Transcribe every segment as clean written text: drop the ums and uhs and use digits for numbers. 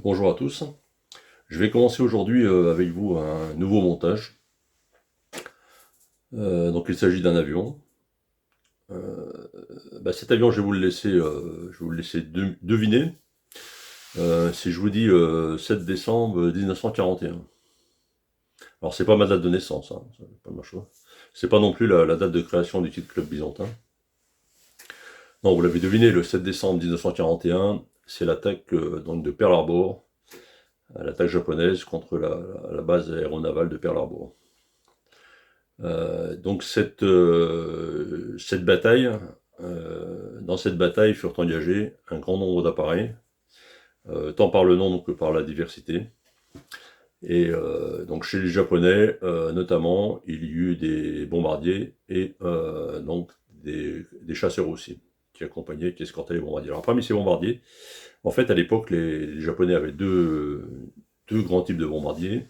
Bonjour à tous. Je vais commencer aujourd'hui avec vous un nouveau montage. Donc il s'agit d'un avion. Cet avion, je vais vous le laisser deviner. Si je vous dis 7 décembre 1941. Alors c'est pas ma date de naissance, hein, c'est pas ma choix. C'est pas non plus la date de création du titre Club Byzantin. Non, vous l'avez deviné, le 7 décembre 1941, c'est l'attaque donc de Pearl Harbor, l'attaque japonaise contre la base aéronavale de Pearl Harbor. Donc cette bataille, dans cette bataille furent engagés un grand nombre d'appareils, tant par le nombre que par la diversité. Et donc chez les Japonais, notamment, il y eut des bombardiers et donc des chasseurs aussi, qui escortaient les bombardiers. Alors parmi ces bombardiers, en fait à l'époque, les Japonais avaient deux grands types de bombardiers.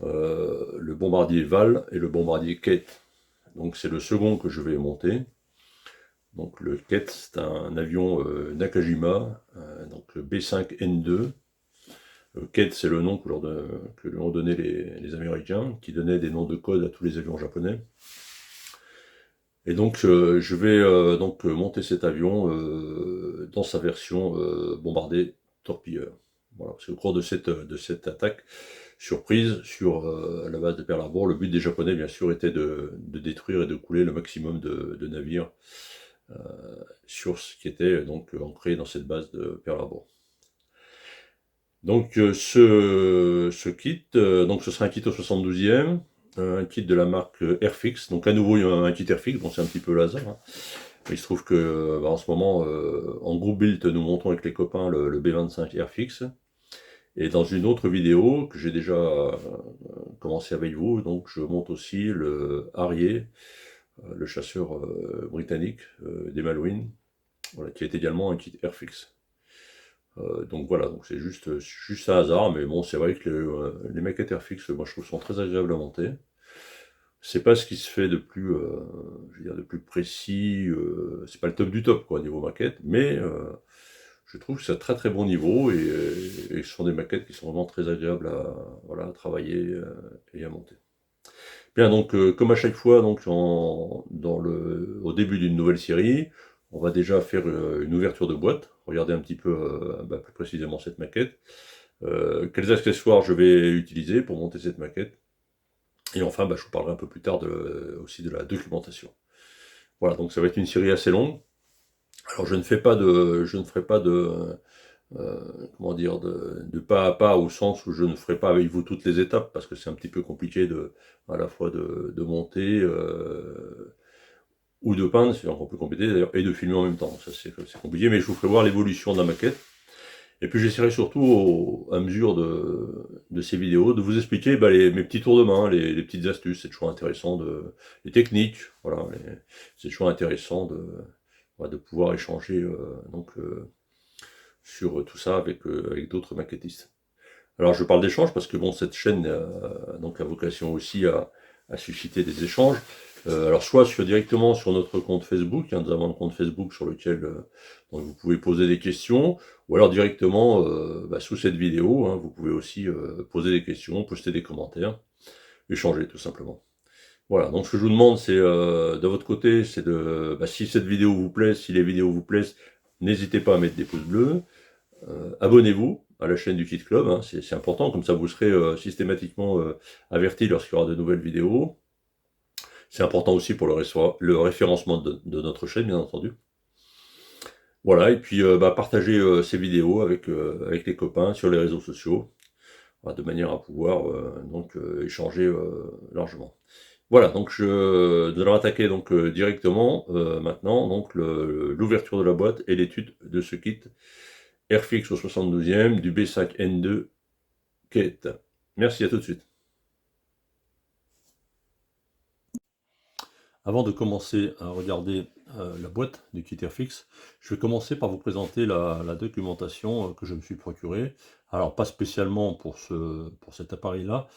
Le bombardier Val et le bombardier Kate. Donc c'est le second que je vais monter. Donc le Kate, c'est un avion Nakajima, donc le B5N2. Kate, c'est le nom que lui ont donné les Américains, qui donnaient des noms de code à tous les avions japonais. Et donc je vais monter cet avion dans sa version bombardée torpilleur. Voilà, parce qu'au cours de cette attaque surprise sur la base de Pearl Harbor, le but des Japonais, bien sûr, était de détruire et de couler le maximum de navires euh, sur ce qui était donc ancré dans cette base de Pearl Harbor. Donc ce kit, donc ce sera un kit au 72e, un kit de la marque Airfix, donc à nouveau un kit Airfix, bon c'est un petit peu le hasard, hein. Il se trouve que en ce moment, en groupe build, nous montons avec les copains le B25 Airfix. Et dans une autre vidéo que j'ai déjà commencé avec vous, donc je monte aussi le Harrier, le chasseur britannique des Malouines, voilà, qui est également un kit Airfix. Donc voilà, donc c'est juste un hasard, mais bon, c'est vrai que les maquettes Airfix, moi je trouve sont très agréables à monter. C'est pas ce qui se fait de plus, je veux dire, de plus précis, c'est pas le top du top, quoi, niveau maquette, mais je trouve que c'est un très très bon niveau et ce sont des maquettes qui sont vraiment très agréables voilà, à travailler et à monter. Bien, donc comme à chaque fois, donc au début d'une nouvelle série, on va déjà faire une ouverture de boîte, regarder un petit peu plus précisément cette maquette, quels accessoires je vais utiliser pour monter cette maquette, et enfin je vous parlerai un peu plus tard aussi de la documentation. Voilà, donc ça va être une série assez longue. Alors je ne ferai pas comment dire, de pas à pas, au sens où je ne ferai pas avec vous toutes les étapes, parce que c'est un petit peu compliqué à la fois de monter ou de peindre, c'est encore plus compliqué d'ailleurs, et de filmer en même temps. Ça c'est compliqué, mais je vous ferai voir l'évolution de la maquette. Et puis j'essaierai surtout, à mesure de ces vidéos, de vous expliquer mes petits tours de main, les petites astuces, c'est toujours intéressant, les techniques, voilà, c'est toujours intéressant de pouvoir échanger sur tout ça avec d'autres maquettistes. Alors je parle d'échanges parce que bon, cette chaîne donc a vocation aussi à susciter des échanges. Alors soit directement sur notre compte Facebook, hein, nous avons un compte Facebook sur lequel donc vous pouvez poser des questions, ou alors directement sous cette vidéo, hein, vous pouvez aussi poser des questions, poster des commentaires, échanger tout simplement. Voilà, donc ce que je vous demande, c'est de votre côté, c'est si cette vidéo vous plaît, si les vidéos vous plaisent, n'hésitez pas à mettre des pouces bleus. Abonnez-vous à la chaîne du Kit Club, hein, c'est important, comme ça vous serez systématiquement averti lorsqu'il y aura de nouvelles vidéos. C'est important aussi pour le référencement de notre chaîne, bien entendu. Voilà, et puis partagez ces vidéos avec les copains sur les réseaux sociaux, voilà, de manière à pouvoir échanger largement. Voilà, donc nous allons attaquer donc directement maintenant donc l'ouverture de la boîte et l'étude de ce kit Airfix au 72e du B5N2 Kate. Merci, à tout de suite. Avant de commencer à regarder la boîte du kit Airfix, je vais commencer par vous présenter la documentation que je me suis procurée. Alors pas spécialement pour cet appareil-là,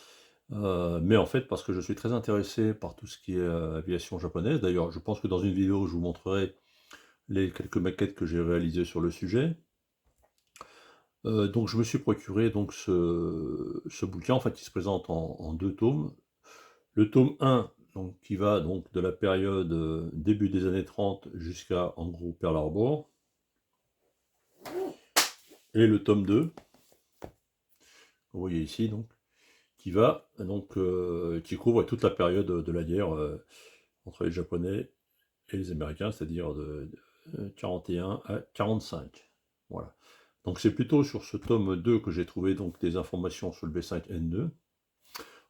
mais en fait parce que je suis très intéressé par tout ce qui est aviation japonaise. D'ailleurs, je pense que dans une vidéo, je vous montrerai les quelques maquettes que j'ai réalisées sur le sujet. Donc je me suis procuré donc ce bouquin, en fait, qui se présente en 2 tomes. Le tome 1, donc qui va donc de la période, début des années 30 jusqu'à, en gros, Pearl Harbor, et le tome 2, vous voyez ici donc, qui va donc, qui couvre toute la période de la guerre, entre les Japonais et les Américains, c'est-à-dire de 41 à 45. Voilà. Donc c'est plutôt sur ce tome 2 que j'ai trouvé donc des informations sur le B5N2.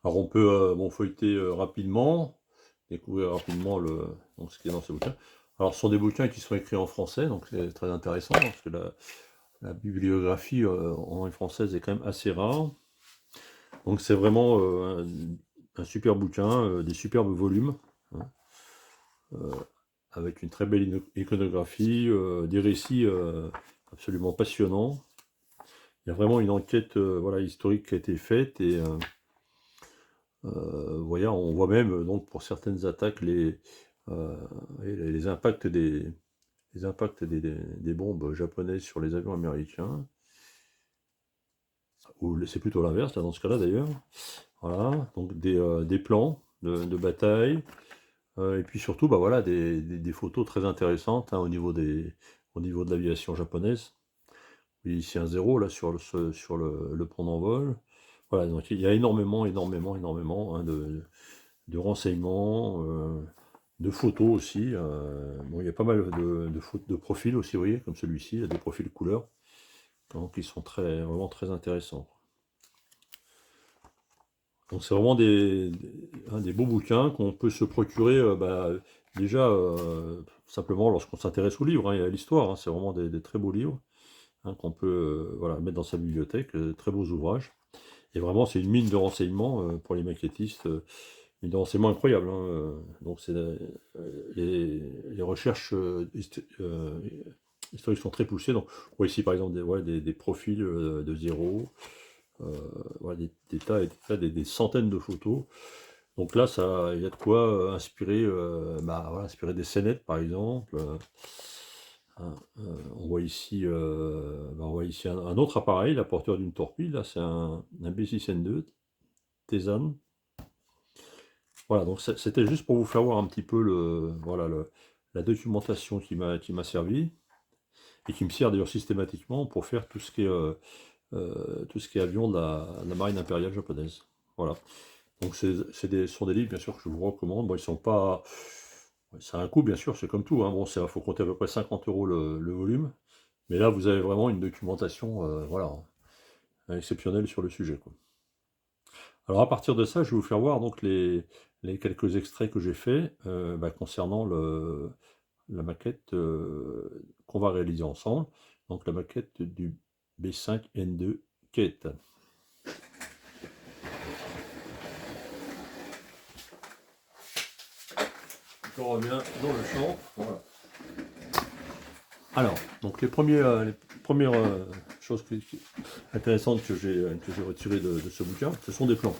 Alors on peut bon, feuilleter rapidement, découvrir rapidement donc, ce qui est dans ce bouquin. Alors ce sont des bouquins qui sont écrits en français, donc c'est très intéressant, parce que la bibliographie en langue française est quand même assez rare. Donc c'est vraiment un super bouquin, des superbes volumes, hein, euh, avec une très belle iconographie, des récits absolument passionnants. Il y a vraiment une enquête voilà, historique qui a été faite, et voilà, on voit même donc pour certaines attaques euh, les impacts des bombes japonaises sur les avions américains, ou c'est plutôt l'inverse là dans ce cas-là d'ailleurs. Voilà, donc des plans de bataille, et puis surtout bah, voilà, des photos très intéressantes, hein, au niveau de l'aviation japonaise. Oui, ici un zéro là sur le pont d'envol. Voilà, donc il y a énormément hein, de renseignements, de photos aussi. Bon, il y a pas mal de profils aussi, vous voyez, comme celui-ci, il y a des profils couleurs, donc qui sont vraiment très intéressants. Donc c'est vraiment des beaux bouquins qu'on peut se procurer bah, déjà simplement lorsqu'on s'intéresse aux livres, hein, et à l'histoire. Hein. C'est vraiment des très beaux livres, hein, qu'on peut voilà, mettre dans sa bibliothèque, très beaux ouvrages. Et vraiment, c'est une mine de renseignements pour les maquettistes, une mine de renseignements incroyable. Hein, donc, les recherches historiques sont très poussées. Donc, on voit ici, par exemple, ouais, des profils de zéro, voilà, des tas et des tas, des centaines de photos. Donc là, il y a de quoi inspirer, bah, voilà, inspirer des scénettes, par exemple. Hein, on voit ici un autre appareil, la porteur d'une torpille. Là, c'est un B6N2 Tezan. Voilà, donc c'était juste pour vous faire voir un petit peu voilà, la documentation qui m'a servi, et qui me sert d'ailleurs systématiquement pour faire tout ce qui est avion de la marine impériale japonaise. Voilà. Donc ce sont des livres, bien sûr, que je vous recommande. Bon, ils sont pas... Ça a un coût, bien sûr, c'est comme tout. Hein. Bon, il faut compter à peu près 50 euros le volume. Mais là, vous avez vraiment une documentation voilà, exceptionnelle sur le sujet, quoi. Alors à partir de ça, je vais vous faire voir donc les quelques extraits que j'ai faits bah, concernant la maquette qu'on va réaliser ensemble. Donc la maquette du B5N2 Kate. On revient dans le champ. Voilà. Alors, donc les premières choses intéressantes que j'ai retirées de ce bouquin, ce sont des plans.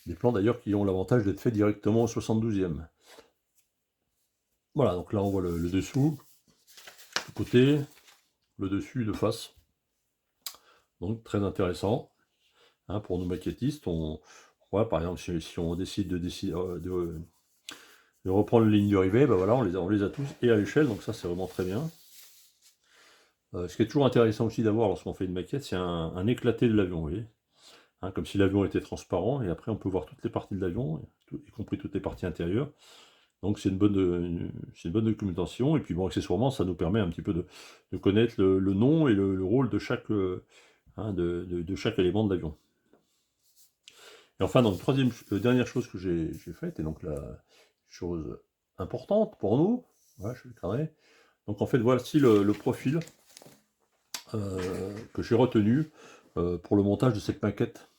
Des plans d'ailleurs qui ont l'avantage d'être faits directement au 72e. Voilà, donc là on voit le dessous, le côté, le dessus de face. Donc très intéressant, hein, pour nos maquettistes. Voilà, par exemple, si on décide de reprendre les lignes de rivets, ben voilà, on les a tous et à l'échelle, donc ça c'est vraiment très bien. Ce qui est toujours intéressant aussi d'avoir lorsqu'on fait une maquette, c'est un éclaté de l'avion, vous voyez, hein, comme si l'avion était transparent, et après on peut voir toutes les parties de l'avion, y compris toutes les parties intérieures. Donc c'est une bonne documentation, et puis bon, accessoirement, ça nous permet un petit peu de connaître le nom et le rôle de chaque, hein, de chaque élément de l'avion. Et enfin, donc, dernière chose que j'ai faite, et donc la chose importante pour nous, voilà, je vais le cadrer. Donc en fait, voici le profil que j'ai retenu pour le montage de cette maquette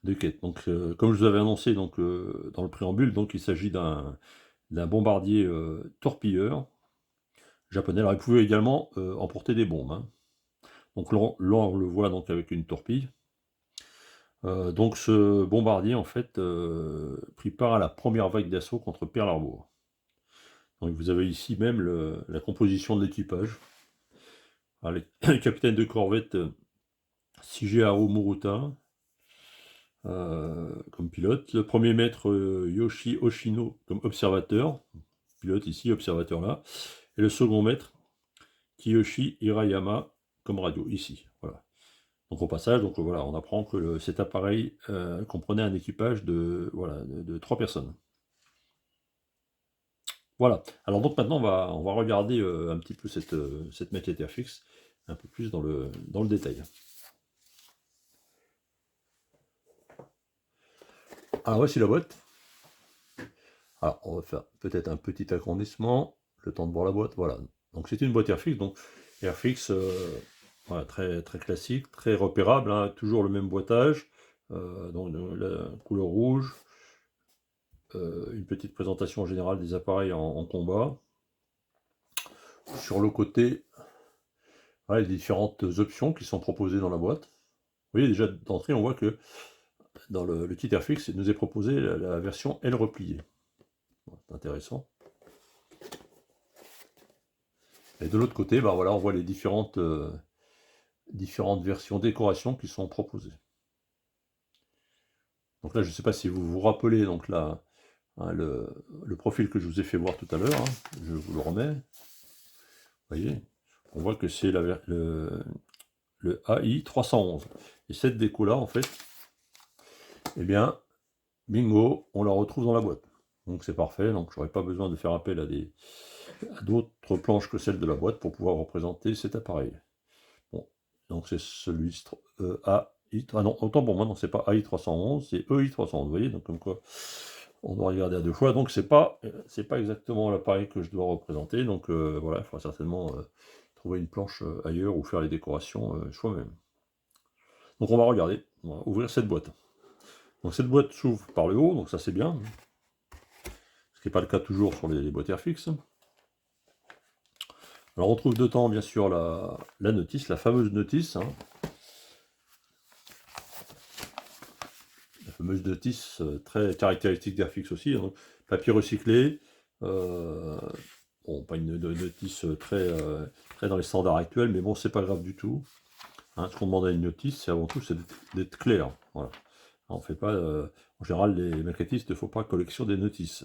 de Kate. Donc, comme je vous avais annoncé donc, dans le préambule, donc, il s'agit d'un bombardier torpilleur japonais. Alors, il pouvait également emporter des bombes. Hein. Donc là, on le voit donc avec une torpille. Donc ce bombardier, en fait, prit part à la première vague d'assaut contre Pearl Harbor. Donc vous avez ici même la composition de l'équipage. Alors, les capitaines de corvette, Shigeharu Muruta, comme pilote. Le premier maître, Yoshi Oshino, comme observateur. Pilote ici, observateur là. Et le second maître, Kiyoshi Hirayama, comme radio, ici. Voilà. Donc au passage, donc voilà, on apprend que cet appareil comprenait un équipage de, voilà, de 3 personnes. Voilà. Alors donc maintenant, on va regarder un petit peu cette maquette Airfix, un peu plus dans le détail. Alors voici la boîte. Alors on va faire peut-être un petit agrandissement, le temps de voir la boîte. Voilà. Donc c'est une boîte Airfix. Donc Airfix, voilà, très, très classique, très repérable, hein, toujours le même boîtage. Donc la couleur rouge. Une petite présentation générale des appareils en combat. Sur le côté, voilà, les différentes options qui sont proposées dans la boîte. Vous voyez déjà d'entrée, on voit que dans le kit Airfix, il nous est proposé la version L repliée. Bon, c'est intéressant. Et de l'autre côté, bah voilà, on voit les différentes versions décoration qui sont proposées. Donc là, je ne sais pas si vous vous rappelez donc là, hein, le profil que je vous ai fait voir tout à l'heure. Hein, je vous le remets. Vous voyez, on voit que c'est le AI 311. Et cette déco-là, en fait, eh bien, bingo, on la retrouve dans la boîte. Donc c'est parfait, donc j'aurais pas besoin de faire appel à d'autres planches que celles de la boîte pour pouvoir représenter cet appareil. Bon, donc c'est celui AI, ah non, autant pour moi, non, c'est pas AI 311, c'est EI 311, vous voyez, donc comme quoi on doit regarder à deux fois, donc c'est pas exactement l'appareil que je dois représenter, donc voilà, il faudra certainement trouver une planche ailleurs ou faire les décorations soi-même. Donc on va regarder, on va ouvrir cette boîte. Donc cette boîte s'ouvre par le haut, donc ça c'est bien, ce qui n'est pas le cas toujours sur les boîtes Airfix. Alors on trouve dedans bien sûr la notice, la fameuse notice, hein. La fameuse notice très caractéristique d'Airfix aussi, hein. Papier recyclé, bon, pas une notice très dans les standards actuels, mais bon, c'est pas grave du tout. Hein, ce qu'on demande à une notice, c'est avant tout d'être clair. Voilà. On fait pas, en général, les maquettistes ne font pas collection des notices.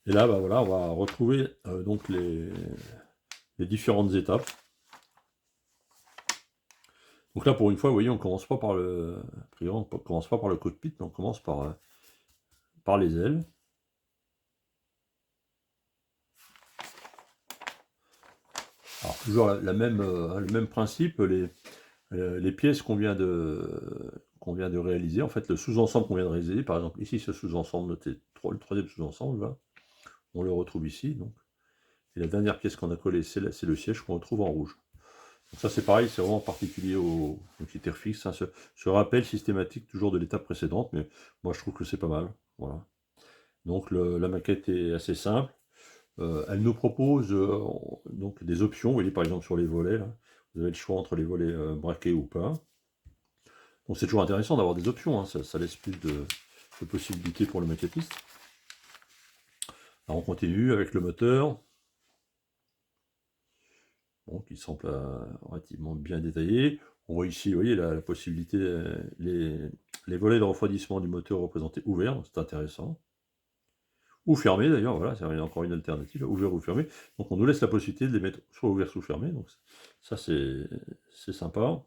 Et là, bah, voilà, on va retrouver donc les différentes étapes. Donc là, pour une fois, vous voyez, on commence pas par on commence pas par le cockpit, mais on commence par les ailes. Alors toujours le même principe, les pièces qu'on vient de réaliser, en fait le sous-ensemble qu'on vient de réaliser, par exemple ici ce sous-ensemble, notez le troisième sous-ensemble, là, on le retrouve ici, donc. Et la dernière pièce qu'on a collée, c'est le siège qu'on retrouve en rouge. Donc ça c'est pareil, c'est vraiment particulier au kit Airfix, hein, ce rappel systématique toujours de l'étape précédente, mais moi je trouve que c'est pas mal. Voilà. Donc la maquette est assez simple. Elle nous propose donc des options, vous voyez par exemple sur les volets, là, vous avez le choix entre les volets braqués ou pas. Donc c'est toujours intéressant d'avoir des options, hein, ça laisse plus de possibilités pour le maquettiste. Alors on continue avec le moteur. Bon, qui semble relativement bien détaillé. On voit ici, vous voyez, la possibilité, les volets de refroidissement du moteur représentés ouverts, c'est intéressant. Ou fermés d'ailleurs, voilà, c'est encore une alternative, ouvert ou fermé. Donc on nous laisse la possibilité de les mettre soit ouverts, soit fermés, donc ça c'est sympa.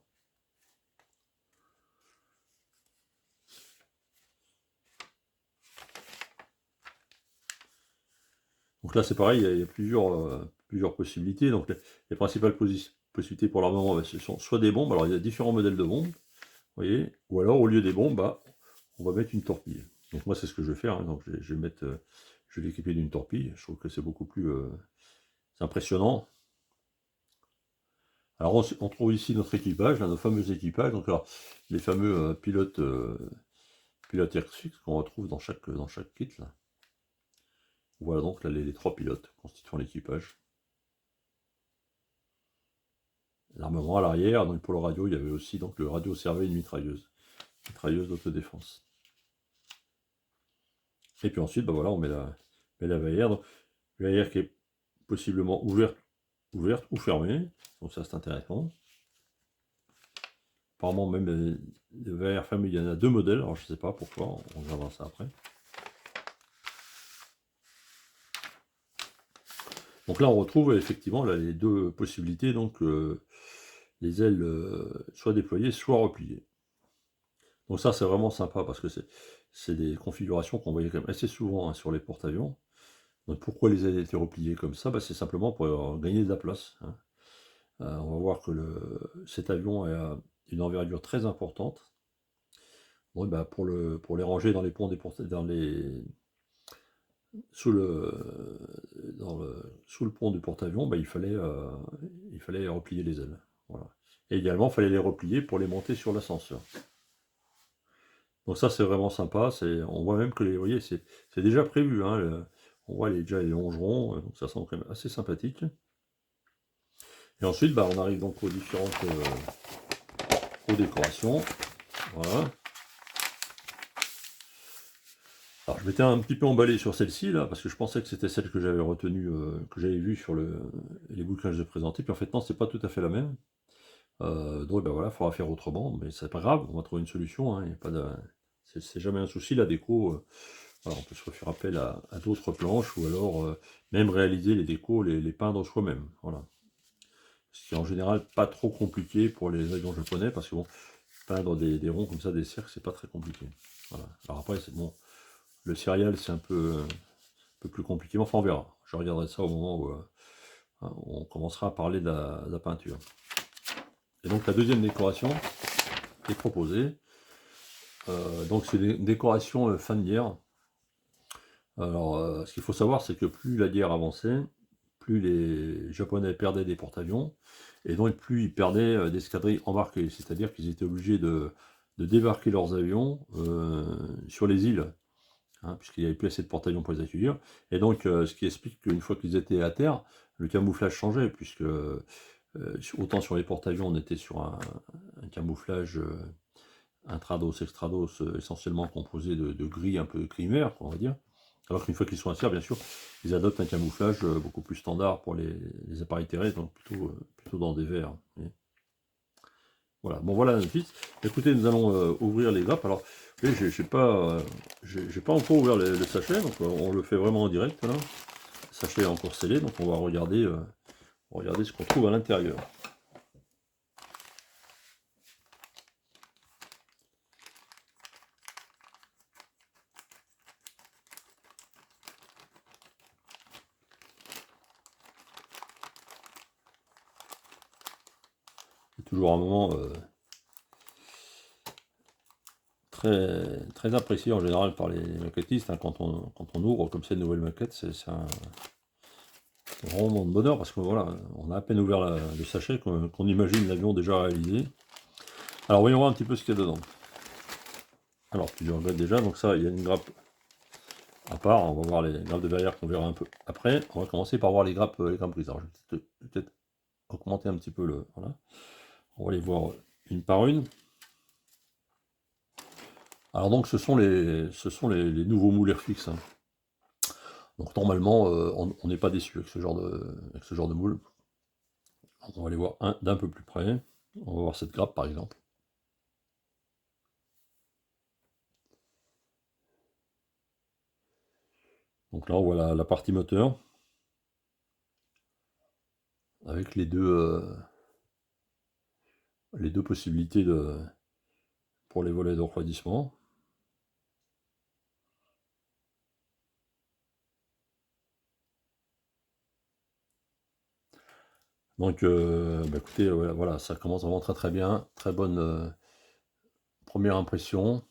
Donc là c'est pareil, il y a plusieurs possibilités. Donc les principales possibilités pour le moment, bah, ce sont soit des bombes, alors il y a différents modèles de bombes, vous voyez, ou alors au lieu des bombes, bah, on va mettre une torpille. Donc moi c'est ce que je vais faire, hein. Donc je vais l'équiper d'une torpille, je trouve que c'est beaucoup plus c'est impressionnant. Alors on trouve ici notre équipage, là, nos fameux équipages, donc alors, les fameux pilotes Airfix qu'on retrouve dans chaque kit là. Voilà donc là les 3 pilotes constituant l'équipage. L'armement à l'arrière, donc pour le radio, il y avait aussi donc le radio servait une mitrailleuse d'autodéfense. Et puis ensuite, bah voilà, on met la VAR, donc VAR qui est possiblement ouverte ouverte ou fermée. Donc ça c'est intéressant. Apparemment même les verres fermés, il y en a 2 modèles, alors je sais pas pourquoi, on regardera ça après. Donc là on retrouve effectivement là, les 2 possibilités, donc les ailes soit déployées, soit repliées. Donc ça c'est vraiment sympa parce que c'est des configurations qu'on voyait quand même assez souvent hein, sur les porte-avions. Donc pourquoi les ailes étaient repliées comme ça? Bah, c'est simplement pour gagner de la place, hein. On va voir que cet avion a une envergure très importante. Bon, bah, pour les ranger dans les ponts sous le pont du porte-avions, bah, il fallait replier les ailes. Voilà. Et également, il fallait les replier pour les monter sur l'ascenseur. Donc ça, c'est vraiment sympa. On voit même que vous voyez, c'est déjà prévu, hein, on voit déjà les longerons, donc ça semble quand même assez sympathique. Et ensuite, bah, on arrive donc aux différentes aux décorations. Voilà. Alors je m'étais un petit peu emballé sur celle-ci là, parce que je pensais que c'était celle que j'avais retenue, que j'avais vue sur les bouquins que j'ai présentés, puis en fait non, c'est pas tout à fait la même. Donc ben voilà, il faudra faire autrement, mais c'est pas grave, on va trouver une solution, hein, y a pas de... c'est jamais un souci, la déco, voilà, on peut se faire appel à d'autres planches, ou alors même réaliser les décos, les peindre soi-même, voilà. Ce qui est en général pas trop compliqué pour les avions japonais, parce que bon, peindre des ronds comme ça, des cercles, c'est pas très compliqué. Voilà. Alors après, c'est bon, le céréal, c'est un peu plus compliqué, mais enfin on verra. Je regarderai ça au moment où on commencera à parler de la peinture. Et donc la deuxième décoration est proposée. Donc c'est une décoration fin de guerre. Alors ce qu'il faut savoir, c'est que plus la guerre avançait, plus les Japonais perdaient des porte-avions, et donc plus ils perdaient d'escadrilles embarquées. C'est-à-dire qu'ils étaient obligés de débarquer leurs avions sur les îles. Hein, puisqu'il n'y avait plus assez de porte-avions pour les accueillir. Et donc, ce qui explique qu'une fois qu'ils étaient à terre, le camouflage changeait, puisque autant sur les porte-avions, on était sur un camouflage intrados, extrados, essentiellement composé de gris un peu gris-vert, on va dire. Alors qu'une fois qu'ils sont à terre, bien sûr, ils adoptent un camouflage beaucoup plus standard pour les appareils terrestres, donc plutôt dans des verts. Voilà, bon voilà la notice. Écoutez, nous allons ouvrir les grappes. Alors, vous voyez, j'ai pas encore ouvert le sachet, donc on le fait vraiment en direct là. Le sachet est encore scellé, donc on va regarder ce qu'on trouve à l'intérieur. C'est toujours un moment très, très apprécié en général par les maquettistes, hein, quand on ouvre comme ça une nouvelle maquette, c'est un grand moment de bonheur parce que voilà, on a à peine ouvert le sachet qu'on imagine l'avion déjà réalisé. Alors voyons voir un petit peu ce qu'il y a dedans. Alors plusieurs grappes déjà, donc ça il y a une grappe à part, on va voir les grappes de verrière qu'on verra un peu après. On va commencer par voir les grappes grises. Alors je vais peut-être augmenter un petit peu le. Voilà. On va les voir une par une. Alors donc ce sont les nouveaux moules Airfix, hein. Donc normalement on n'est pas déçu avec ce genre de moule. On va les voir d'un peu plus près. On va voir cette grappe par exemple. Donc là on voit la partie moteur avec les deux possibilités pour les volets de refroidissement. Donc bah écoutez, voilà, ça commence vraiment très très bien, très bonne première impression.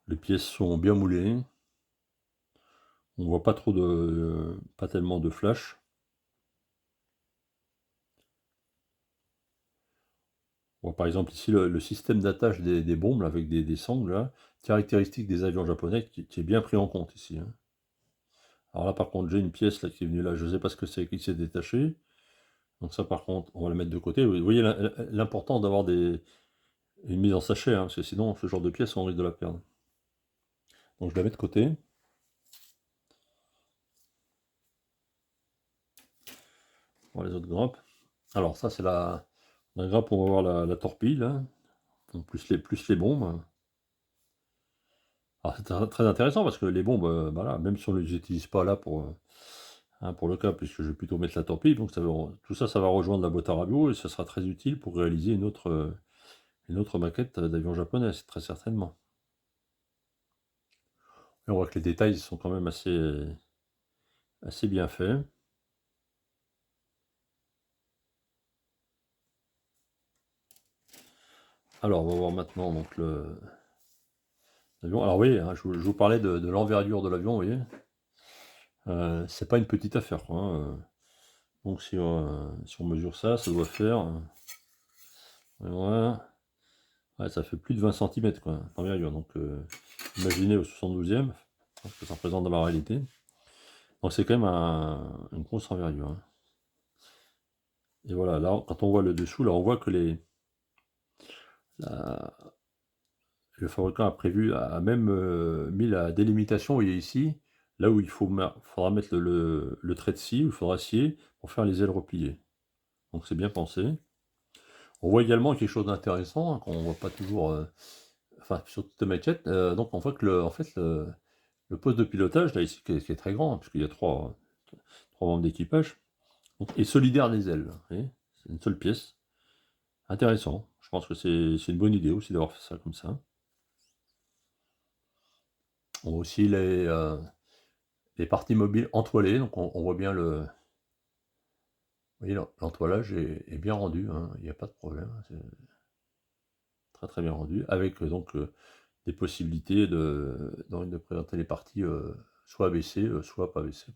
Les pièces sont bien moulées. On voit pas pas tellement de flash. On voit par exemple ici le système d'attache des bombes là, avec des sangles là, caractéristique des avions japonais qui est bien pris en compte ici, hein. Alors là par contre j'ai une pièce là qui est venue là, je ne sais pas ce que c'est qui s'est détaché. Donc ça par contre on va la mettre de côté. Vous voyez l'importance d'avoir une mise en sachet, hein, parce que sinon ce genre de pièce on risque de la perdre. Donc je la mets de côté. voir les autres grappes. Alors ça c'est la grappe où on va voir la torpille, là. Donc, plus les bombes. Alors c'est très intéressant parce que les bombes, voilà, même si on ne les utilise pas là pour le cas, puisque je vais plutôt mettre la torpille, donc tout ça, ça va rejoindre la boîte à radio et ça sera très utile pour réaliser une autre maquette d'avion japonais, très certainement. Et on voit que les détails sont quand même assez bien faits. Alors, on va voir maintenant donc l'avion. Alors oui, hein, je vous parlais de l'envergure de l'avion, vous voyez. C'est pas une petite affaire, quoi, hein. Donc si on mesure ça, ça doit faire... voilà. Ouais, ça fait plus de 20 cm quoi, d'envergure. Donc imaginez au 72e, ce que ça représente dans la réalité. Donc c'est quand même une grosse envergure, hein. Et voilà, là, quand on voit le dessous, là, on voit que la- le fabricant a même mis la délimitation, vous voyez ici, là où faudra mettre le trait de scie, où il faudra scier pour faire les ailes repliées. Donc c'est bien pensé. On voit également quelque chose d'intéressant, hein, qu'on ne voit pas toujours, enfin sur toutes les maquettes. Donc on voit que en fait, le poste de pilotage, là, ici, qui est très grand, hein, puisqu'il y a trois membres d'équipage, est solidaire des ailes. Vous voyez, c'est une seule pièce. Intéressant. Je pense que c'est une bonne idée aussi d'avoir fait ça comme ça. On voit aussi les parties mobiles entoilées, donc on voit bien vous voyez, l'entoilage est bien rendu, hein, il n'y a pas de problème, hein, c'est très très bien rendu, avec donc des possibilités de présenter les parties soit abaissées, soit pas abaissées.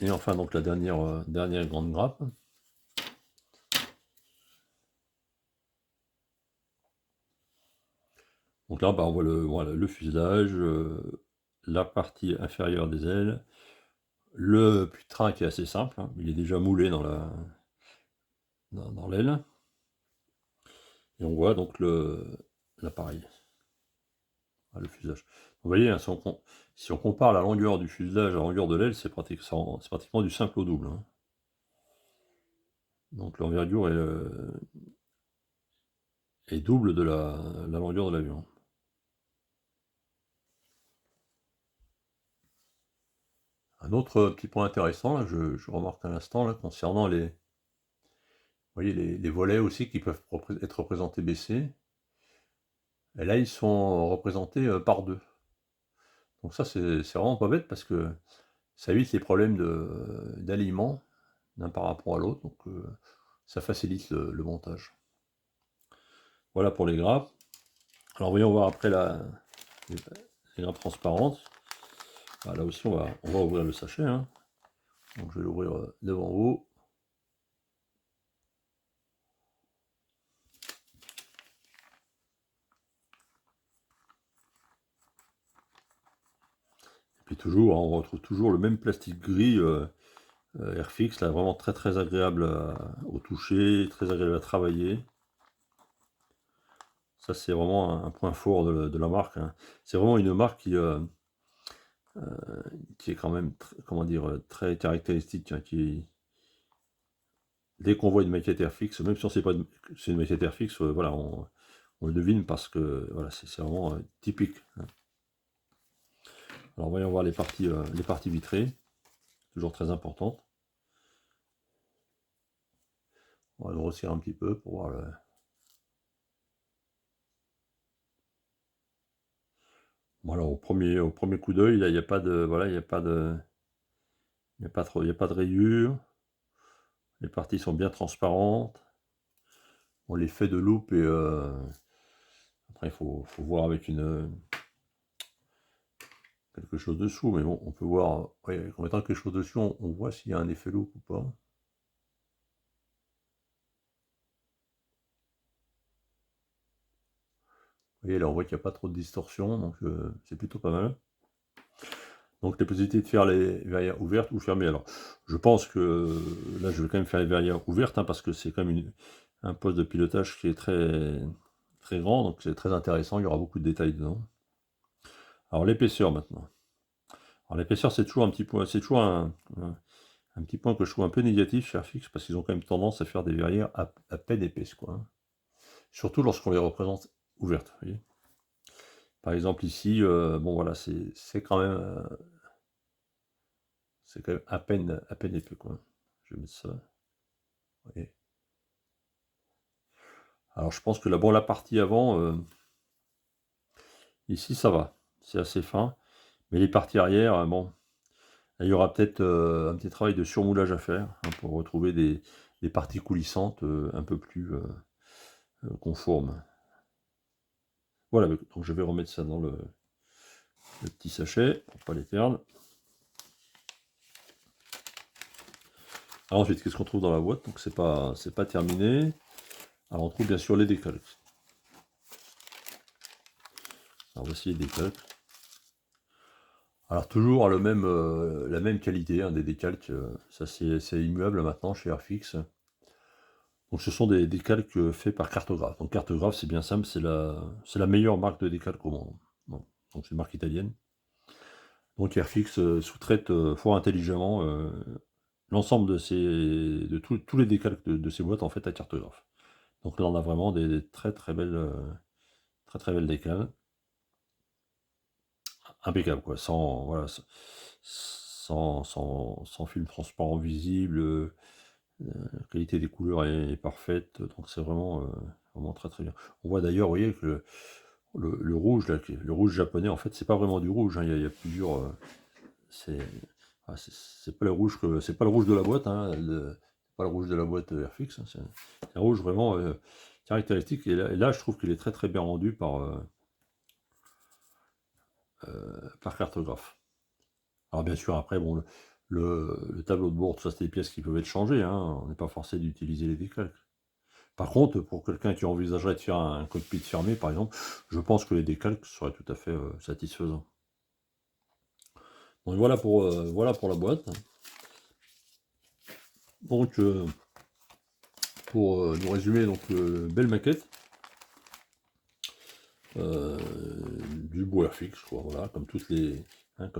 Et enfin donc la dernière grande grappe. Donc là, bah, on voit voilà, le fuselage, la partie inférieure des ailes, le train qui est assez simple, hein, il est déjà moulé dans l'aile. Et on voit donc l'appareil, le fuselage. Vous voyez, hein, si on compare la longueur du fuselage à la longueur de l'aile, c'est pratiquement du simple au double, hein. Donc l'envergure est double de la longueur de l'avion. Un autre petit point intéressant, là, je remarque à l'instant, concernant vous voyez, les volets aussi qui peuvent être représentés baissés. Et là, ils sont représentés par deux. Donc ça, c'est vraiment pas bête parce que ça évite les problèmes d'alignement l'un par rapport à l'autre. Donc ça facilite le montage. Voilà pour les grappes. Alors voyons voir après les grappes transparentes. Ah, là aussi, on va ouvrir le sachet, hein. Donc je vais l'ouvrir devant vous. Et puis toujours, hein, on retrouve toujours le même plastique gris Airfix, là, vraiment très très agréable au toucher, très agréable à travailler. Ça, c'est vraiment un point fort de la marque, hein. C'est vraiment une marque qui est quand même, comment dire, très caractéristique, hein, dès qu'on voit une maquette Airfix, même si on sait pas c'est une maquette Airfix, voilà, on le devine parce que voilà, c'est vraiment typique, hein. Alors voyons voir les parties vitrées, toujours très importantes. On va le grossir un petit peu pour voir Voilà, au premier coup d'œil, il n'y a pas de, voilà, il n'y a pas de, il y a pas de rayures. Les parties sont bien transparentes. On les fait de loupe et après il faut voir avec quelque chose dessous, mais bon, on peut voir, ouais, en mettant quelque chose dessus, on voit s'il y a un effet loupe ou pas. Vous voyez, là on voit qu'il n'y a pas trop de distorsion, donc c'est plutôt pas mal. Donc les possibilités de faire les verrières ouvertes ou fermées. Alors, je pense que là, je vais quand même faire les verrières ouvertes, hein, parce que c'est quand même un poste de pilotage qui est très, très grand, donc c'est très intéressant, il y aura beaucoup de détails dedans. Alors l'épaisseur maintenant. Alors l'épaisseur, c'est toujours un petit point, c'est toujours Un petit point que je trouve un peu négatif chez Airfix, parce qu'ils ont quand même tendance à faire des verrières à peine épaisses, quoi, hein. Surtout lorsqu'on les représente ouvertes, vous voyez. Par exemple ici, bon voilà, c'est quand même à peine épais, quoi. Je vais mettre ça. Vous voyez. Alors je pense que la partie avant, ici ça va, c'est assez fin. Mais les parties arrière, bon, il y aura peut-être un petit travail de surmoulage à faire, hein, pour retrouver des parties coulissantes un peu plus conformes. Voilà, donc je vais remettre ça dans le petit sachet pour pas les perdre. Alors ensuite, qu'est-ce qu'on trouve dans la boîte? Donc c'est pas terminé. Alors on trouve bien sûr les décalques. Alors voici les décalques. Alors toujours la même qualité, hein, des décalques, ça c'est immuable maintenant chez Airfix. Donc ce sont des décalques faits par Cartographe. Donc Cartographe, c'est bien simple, c'est la meilleure marque de décalque au monde. Bon, donc c'est une marque italienne. Donc Airfix sous-traite fort intelligemment l'ensemble de tous les décalques de ces boîtes en fait à Cartographe. Donc là on a vraiment des très très belles décales. Impeccable quoi, voilà, sans film transparent visible, la qualité des couleurs est parfaite, donc c'est vraiment très très bien. On voit d'ailleurs, vous voyez, que le rouge, là, le rouge japonais, en fait, c'est pas vraiment du rouge, hein, il y a plusieurs. C'est c'est pas c'est pas le rouge de la boîte, hein, pas le rouge de la boîte Airfix, hein, c'est un rouge vraiment caractéristique. Et là, je trouve qu'il est très très bien rendu par Cartographe. Alors bien sûr, après, bon, le tableau de bord, tout ça, c'est des pièces qui peuvent être changées, hein, on n'est pas forcé d'utiliser les décalques. Par contre, pour quelqu'un qui envisagerait de faire un cockpit fermé, par exemple, je pense que les décalques seraient tout à fait satisfaisants. Donc voilà pour la boîte. Donc pour nous résumer, donc belle maquette. Du beau Airfix, quoi, voilà, comme hein,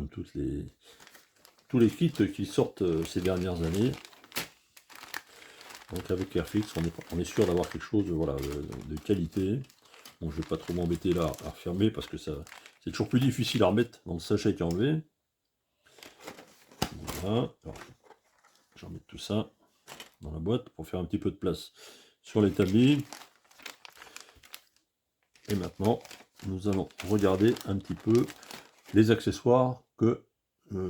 tous les kits qui sortent ces dernières années. Donc avec Airfix, on est sûr d'avoir quelque chose voilà, de qualité. Bon, je vais pas trop m'embêter là à refermer parce que c'est toujours plus difficile à remettre dans le sachet qui est enlevé. Voilà. Alors, je vais remettre tout ça dans la boîte pour faire un petit peu de place sur l'établi. Et maintenant, nous allons regarder un petit peu les accessoires que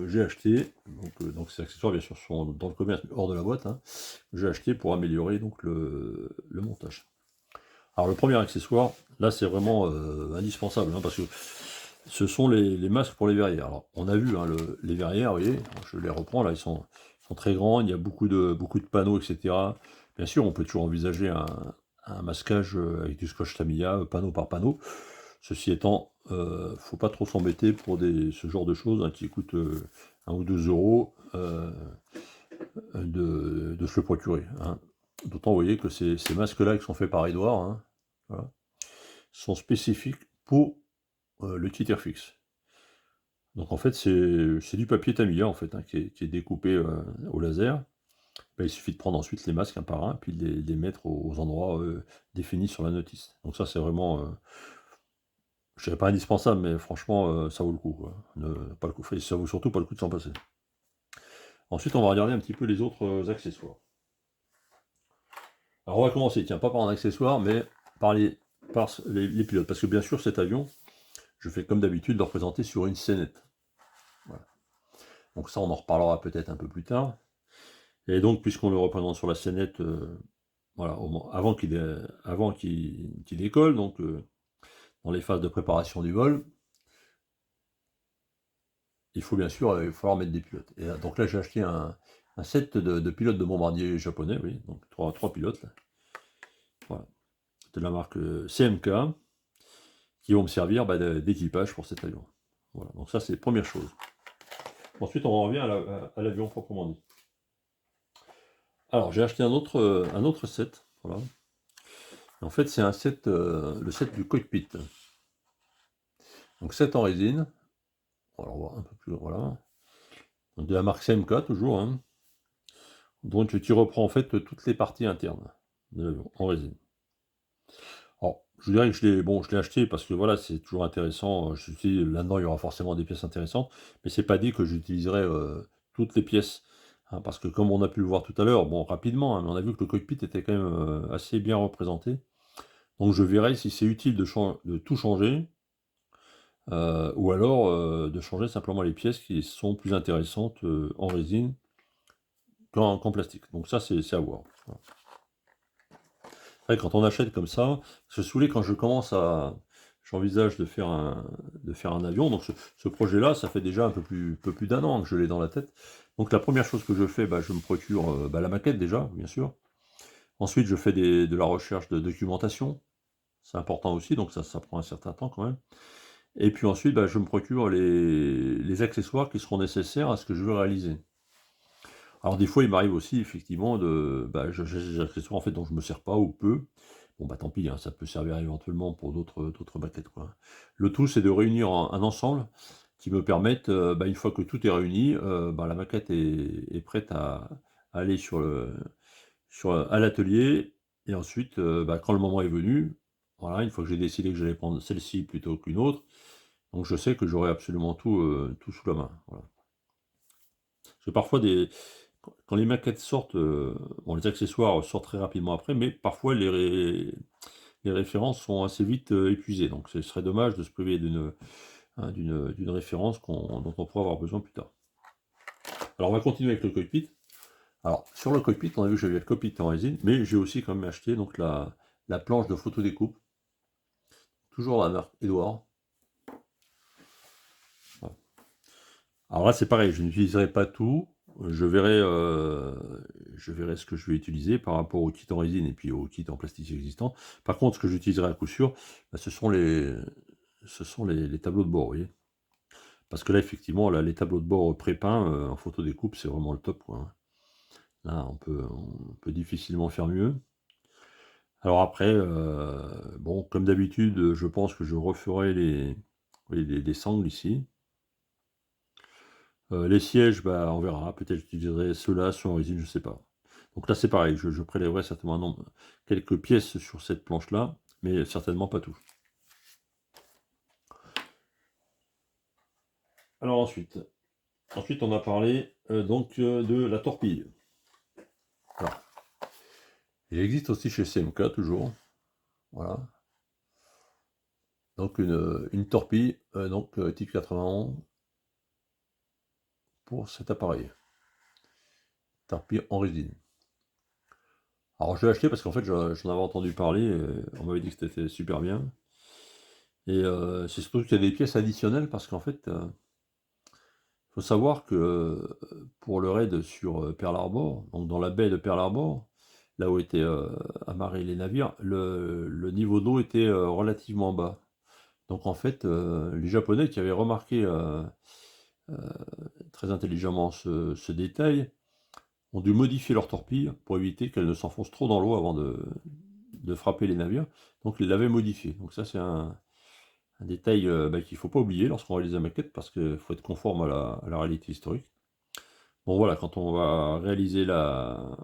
j'ai achetés. Donc ces accessoires, bien sûr, sont dans le commerce, mais hors de la boîte. Hein, j'ai acheté pour améliorer donc le montage. Alors le premier accessoire, là c'est vraiment indispensable, hein, parce que ce sont les masques pour les verrières. Alors on a vu hein, les verrières, vous voyez, je les reprends là, ils sont très grands, il y a beaucoup de panneaux, etc. Bien sûr, on peut toujours envisager un masquage avec du scotch Tamiya, panneau par panneau. Ceci étant, faut pas trop s'embêter pour ce genre de choses hein, qui coûtent 1 ou 2 euros de se le procurer. Hein. D'autant, vous voyez, que ces masques-là qui sont faits par Edouard, hein, voilà, sont spécifiques pour le kit Airfix. Donc en fait, c'est du papier Tamiya en fait, hein, qui est découpé au laser. Ben, il suffit de prendre ensuite les masques un par un, puis de les mettre aux endroits définis sur la notice. Donc ça, c'est vraiment, je dirais pas indispensable, mais franchement, ça vaut le coup, quoi. Pas le coup, ça vaut surtout pas le coup de s'en passer. Ensuite, on va regarder un petit peu les autres accessoires. Alors on va commencer, tiens, pas par un accessoire, mais par les pilotes. Parce que bien sûr, cet avion, je fais comme d'habitude le représenter sur une scénette. Voilà. Donc ça, on en reparlera peut-être un peu plus tard. Et donc, puisqu'on le représente sur la scénette, voilà, avant qu'il décolle, donc dans les phases de préparation du vol, il faut bien sûr, il va falloir mettre des pilotes. Et donc là, j'ai acheté un set de pilotes de bombardiers japonais, oui, donc trois pilotes. Là. Voilà. De la marque CMK, qui vont me servir d'équipage pour cet avion. Voilà, donc ça c'est la première chose. Ensuite, on en revient à l'avion proprement dit. Alors, j'ai acheté un autre set, voilà. En fait, c'est un set, le set du cockpit. Donc, set en résine. On va voir un peu plus, voilà. Donc, de la marque CMK, toujours, hein. Donc qui reprend en fait toutes les parties internes de l'avion en résine. Alors, je dirais que je l'ai acheté parce que voilà, c'est toujours intéressant. Je me suis dit, là-dedans, il y aura forcément des pièces intéressantes, mais c'est pas dit que j'utiliserai toutes les pièces. Hein, parce que comme on a pu le voir tout à l'heure, bon, rapidement, hein, mais on a vu que le cockpit était quand même assez bien représenté. Donc je verrai si c'est utile de tout changer, ou alors de changer simplement les pièces qui sont plus intéressantes en résine qu'en plastique. Donc ça, c'est à voir. Voilà. Ouais, quand on achète comme ça, je suis saoulé quand j'envisage de faire un avion. Donc ce projet-là, ça fait déjà peu plus d'un an que je l'ai dans la tête. Donc la première chose que je fais, bah, je me procure la maquette déjà, bien sûr. Ensuite, je fais de la recherche de documentation. C'est important aussi, donc ça prend un certain temps quand même. Et puis ensuite, bah, je me procure les accessoires qui seront nécessaires à ce que je veux réaliser. Alors des fois, il m'arrive aussi effectivement j'ai des accessoires en fait dont je me sers pas ou peu. Bon bah tant pis, hein, ça peut servir éventuellement pour d'autres maquettes quoi. Le tout, c'est de réunir un ensemble qui me permette, bah, une fois que tout est réuni, bah, la maquette est prête à aller à l'atelier et ensuite, bah, quand le moment est venu, voilà, une fois que j'ai décidé que j'allais prendre celle-ci plutôt qu'une autre, donc je sais que j'aurai absolument tout sous la main, voilà. Parce que parfois quand les maquettes sortent, bon les accessoires sortent très rapidement après, mais parfois les références sont assez vite, épuisées. Donc ce serait dommage de se priver d'une référence dont on pourrait avoir besoin plus tard. Alors on va continuer avec le cockpit. Alors sur le cockpit, on a vu que j'avais le cockpit en résine, mais j'ai aussi quand même acheté donc la planche de photodécoupe, toujours la marque Edouard. Voilà. Alors là c'est pareil, je n'utiliserai pas tout, je verrai, je verrai ce que je vais utiliser par rapport au kit en résine et puis au kit en plastique existant. Par contre, ce que j'utiliserai à coup sûr, bah, ce sont les tableaux de bord, vous voyez? Parce que là, effectivement, là, les tableaux de bord pré-peints en photo découpe, c'est vraiment le top, quoi, hein. Là, on peut difficilement faire mieux. Alors après, bon, comme d'habitude, je pense que je referai les sangles ici. Les sièges, bah, on verra. Peut-être j'utiliserai ceux-là, soit en résine, je sais pas. Donc là, c'est pareil, je prélèverai certainement quelques pièces sur cette planche-là, mais certainement pas tout. Alors ensuite on a parlé de la torpille. Alors, il existe aussi chez CMK toujours, voilà. Donc une torpille, type 91 pour cet appareil, torpille en résine. Alors je l'ai acheté parce qu'en fait j'en avais entendu parler, on m'avait dit que c'était super bien. Et c'est surtout qu'il y a des pièces additionnelles parce qu'en fait, faut savoir que pour le raid sur Pearl Harbor, donc dans la baie de Pearl Harbor, là où étaient amarrés les navires, le niveau d'eau était relativement bas. Donc en fait, les Japonais qui avaient remarqué euh, très intelligemment ce détail ont dû modifier leur torpille pour éviter qu'elle ne s'enfonce trop dans l'eau avant de frapper les navires. Donc ils l'avaient modifié. Donc ça c'est un détail bah, qu'il ne faut pas oublier lorsqu'on réalise la maquette parce qu'il faut être conforme à la réalité historique. Bon voilà, quand on va réaliser la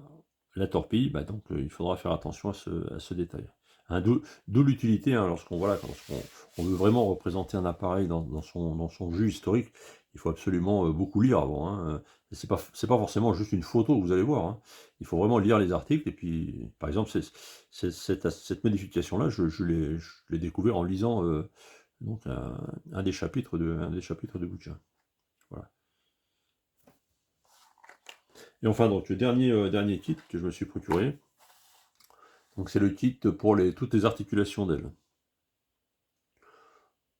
torpille, bah, donc il faudra faire attention à ce détail. Hein, d'où l'utilité, hein, lorsqu'on on veut vraiment représenter un appareil dans son jus historique, il faut absolument beaucoup lire avant. Hein. C'est pas forcément juste une photo que vous allez voir. Hein. Il faut vraiment lire les articles. Et puis, par exemple, cette modification-là, je l'ai découvert en lisant donc un des chapitres un des chapitres de bouquin. Voilà. Et enfin, donc, le dernier kit que je me suis procuré, donc c'est le kit pour toutes les articulations d'ailes.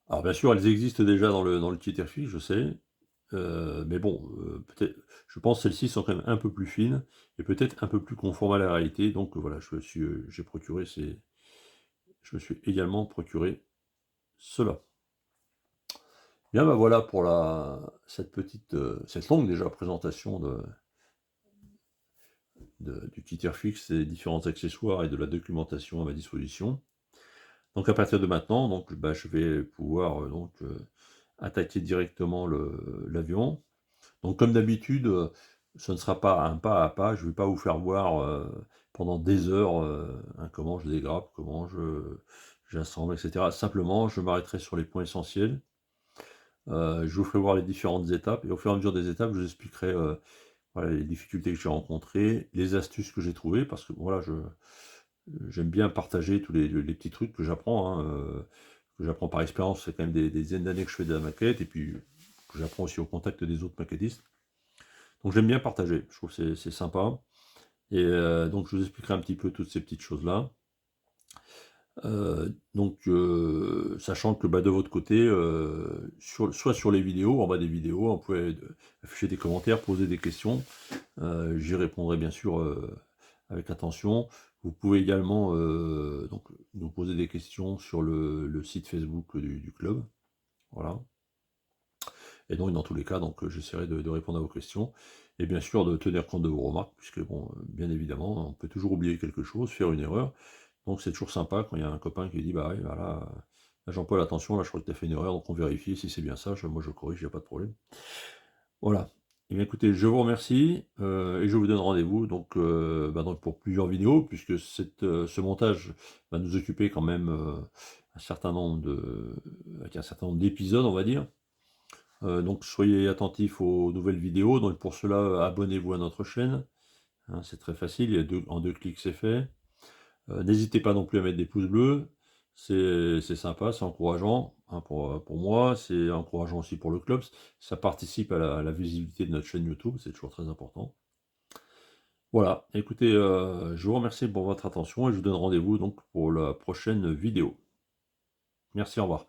Alors bien sûr, elles existent déjà dans le kit Airfix, je sais, mais bon, peut-être, je pense que celles-ci sont quand même un peu plus fines et peut-être un peu plus conformes à la réalité. Donc voilà, je me suis également procuré cela. Bien, bah voilà pour cette longue déjà présentation du kit Airfix, des différents accessoires et de la documentation à ma disposition. Donc à partir de maintenant, donc, bah, je vais pouvoir attaquer directement l'avion. Donc comme d'habitude, ce ne sera pas un pas à pas, je ne vais pas vous faire voir pendant des heures comment je dégrappe, comment j'assemble, etc. Simplement, je m'arrêterai sur les points essentiels. Je vous ferai voir les différentes étapes et au fur et à mesure des étapes, je vous expliquerai voilà, les difficultés que j'ai rencontrées, les astuces que j'ai trouvées, parce que voilà, j'aime bien partager tous les petits trucs que j'apprends par expérience. C'est quand même des dizaines d'années que je fais de la maquette et puis que j'apprends aussi au contact des autres maquettistes. Donc j'aime bien partager, je trouve que c'est sympa. Et donc je vous expliquerai un petit peu toutes ces petites choses-là. Sachant que bah, de votre côté, soit sur les vidéos, en bas des vidéos, on pouvait afficher des commentaires, poser des questions. J'y répondrai bien sûr avec attention. Vous pouvez également donc, nous poser des questions sur le site Facebook du club. Voilà. Et donc, dans tous les cas, donc, j'essaierai de répondre à vos questions. Et bien sûr, de tenir compte de vos remarques, puisque, bon, bien évidemment, on peut toujours oublier quelque chose, faire une erreur. Donc, c'est toujours sympa quand il y a un copain qui dit, bah oui, voilà, là, Jean-Paul, attention, là, je crois que tu as fait une erreur, donc on vérifie si c'est bien ça. Moi, je corrige, il n'y a pas de problème. Voilà. Eh bien, écoutez, je vous remercie et je vous donne rendez-vous donc pour plusieurs vidéos, puisque ce montage va nous occuper quand même un certain nombre avec un certain nombre d'épisodes, on va dire. Donc soyez attentifs aux nouvelles vidéos. Donc pour cela, abonnez-vous à notre chaîne. Hein, c'est très facile, en 2 clics c'est fait. N'hésitez pas non plus à mettre des pouces bleus. C'est sympa, c'est encourageant hein, pour moi, c'est encourageant aussi pour le club. Ça participe à la visibilité de notre chaîne YouTube, c'est toujours très important. Voilà, écoutez, je vous remercie pour votre attention et je vous donne rendez-vous donc pour la prochaine vidéo. Merci, au revoir.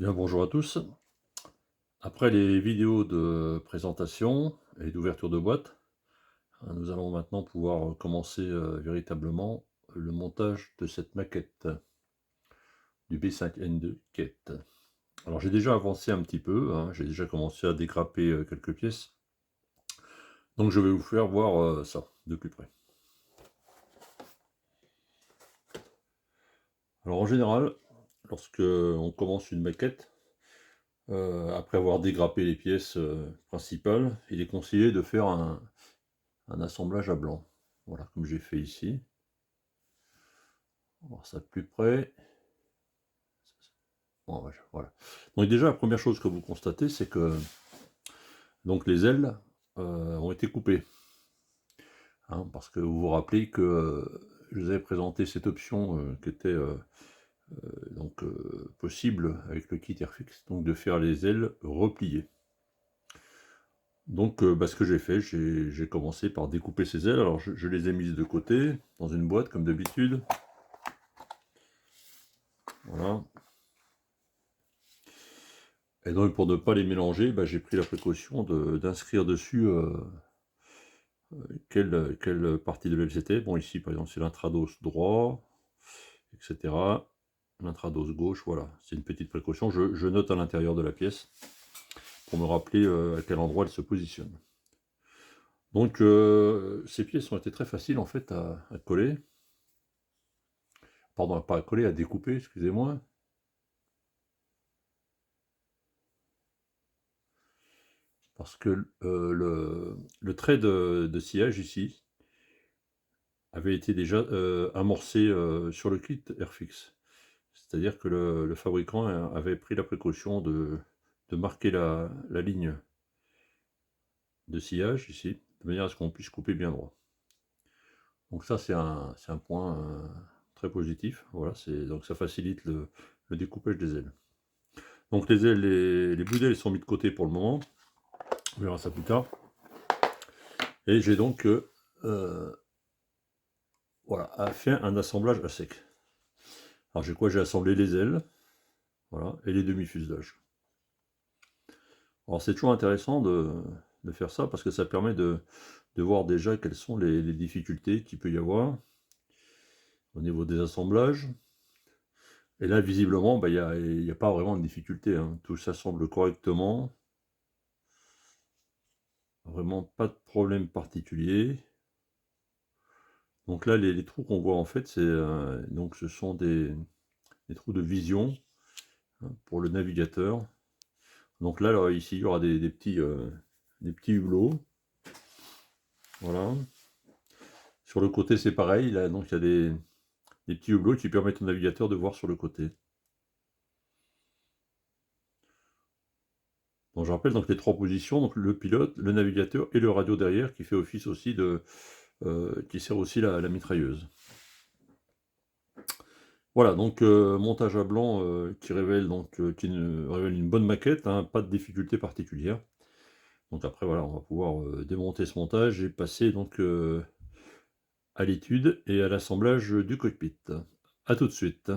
Bien, bonjour à tous. Après les vidéos de présentation et d'ouverture de boîte, nous allons maintenant pouvoir commencer véritablement le montage de cette maquette du B5N2 Quête. Alors j'ai déjà avancé un petit peu, hein, j'ai déjà commencé à dégrapper quelques pièces. Donc je vais vous faire voir ça de plus près. Alors en général, lorsque on commence une maquette, après avoir dégrappé les pièces principales, il est conseillé de faire un assemblage à blanc. Voilà, comme j'ai fait ici. On va voir ça de plus près. Bon, voilà. Donc déjà, la première chose que vous constatez, c'est que donc les ailes ont été coupées. Hein, parce que vous vous rappelez que je vous avais présenté cette option qui était donc possible avec le kit Airfix, donc de faire les ailes repliées. Donc ce que j'ai fait, j'ai commencé par découper ces ailes. Alors je les ai mises de côté dans une boîte comme d'habitude. Voilà. Et donc pour ne pas les mélanger, j'ai pris la précaution d'inscrire dessus quelle partie de l'aile c'était. Bon, ici par exemple c'est l'intrados droit, etc. L'intrados gauche, voilà, c'est une petite précaution. Je note à l'intérieur de la pièce pour me rappeler à quel endroit elle se positionne. Donc ces pièces ont été très faciles en fait à coller. Pardon, pas à coller, à découper, excusez-moi. Parce que le trait de sciage ici avait été déjà amorcé sur le kit Airfix. C'est-à-dire que le fabricant avait pris la précaution de marquer la ligne de sciage ici, de manière à ce qu'on puisse couper bien droit. Donc ça c'est un point très positif. Voilà, donc ça facilite le découpage des ailes. Donc les ailes, les bouts d'ailes sont mis de côté pour le moment. On verra ça plus tard. Et j'ai donc voilà, fait un assemblage à sec. Alors j'ai quoi? J'ai assemblé les ailes, voilà, et les demi-fuselages. Alors c'est toujours intéressant de faire ça parce que ça permet de voir déjà quelles sont les difficultés qu'il peut y avoir au niveau des assemblages. Et là visiblement il n'y a pas vraiment de difficulté, hein. Tout s'assemble correctement. Vraiment pas de problème particulier. Donc là les trous qu'on voit en fait donc ce sont des trous de vision, hein, pour le navigateur. Donc là, alors, ici il y aura des petits hublots. Voilà. Sur le côté c'est pareil, là donc il y a des petits hublots qui permettent au navigateur de voir sur le côté. Donc je rappelle donc les trois positions, donc le pilote, le navigateur et le radio derrière qui fait office aussi qui sert aussi la mitrailleuse. Voilà, donc montage à blanc qui révèle révèle une bonne maquette, hein, pas de difficulté particulière. Donc après voilà, on va pouvoir démonter ce montage et passer donc à l'étude et à l'assemblage du cockpit. A tout de suite.